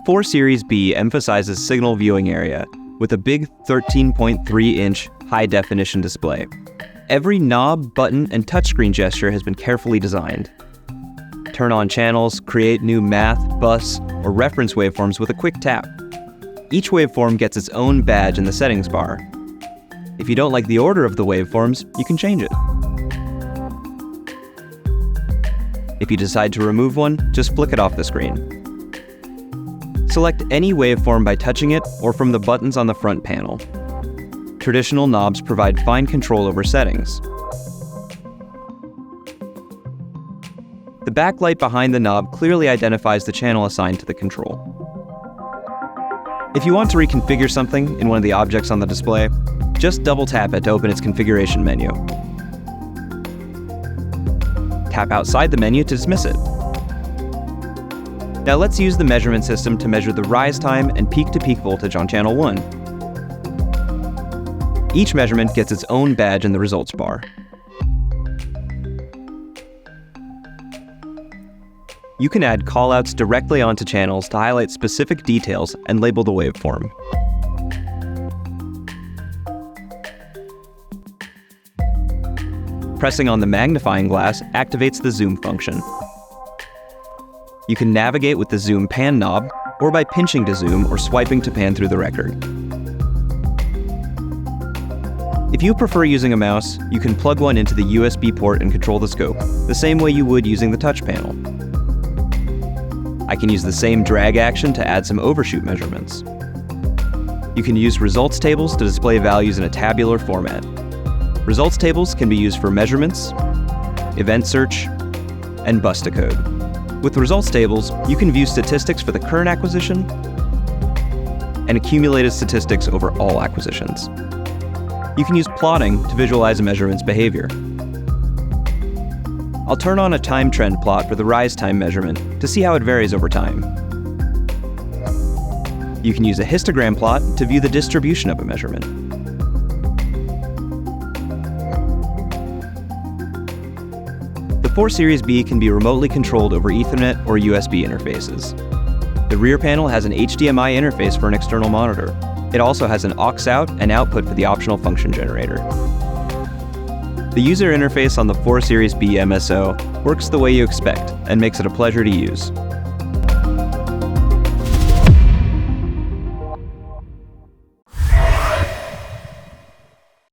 The 4 Series B emphasizes signal viewing area with a big 13.3-inch high-definition display. Every knob, button, and touchscreen gesture has been carefully designed. Turn on channels, create new math, bus, or reference waveforms with a quick tap. Each waveform gets its own badge in the settings bar. If you don't like the order of the waveforms, you can change it. If you decide to remove one, just flick it off the screen. Select any waveform by touching it or from the buttons on the front panel. Traditional knobs provide fine control over settings. The backlight behind the knob clearly identifies the channel assigned to the control. If you want to reconfigure something in one of the objects on the display, just double tap it to open its configuration menu. Tap outside the menu to dismiss it. Now let's use the measurement system to measure the rise time and peak-to-peak voltage on channel 1. Each measurement gets its own badge in the results bar. You can add callouts directly onto channels to highlight specific details and label the waveform. Pressing on the magnifying glass activates the zoom function. You can navigate with the zoom pan knob or by pinching to zoom or swiping to pan through the record. If you prefer using a mouse, you can plug one into the USB port and control the scope, the same way you would using the touch panel. I can use the same drag action to add some overshoot measurements. You can use results tables to display values in a tabular format. Results tables can be used for measurements, event search, and bus decode. With results tables, you can view statistics for the current acquisition and accumulated statistics over all acquisitions. You can use plotting to visualize a measurement's behavior. I'll turn on a time trend plot for the rise time measurement to see how it varies over time. You can use a histogram plot to view the distribution of a measurement. The 4 Series B can be remotely controlled over Ethernet or USB interfaces. The rear panel has an HDMI interface for an external monitor. It also has an aux out and output for the optional function generator. The user interface on the 4 Series B MSO works the way you expect and makes it a pleasure to use.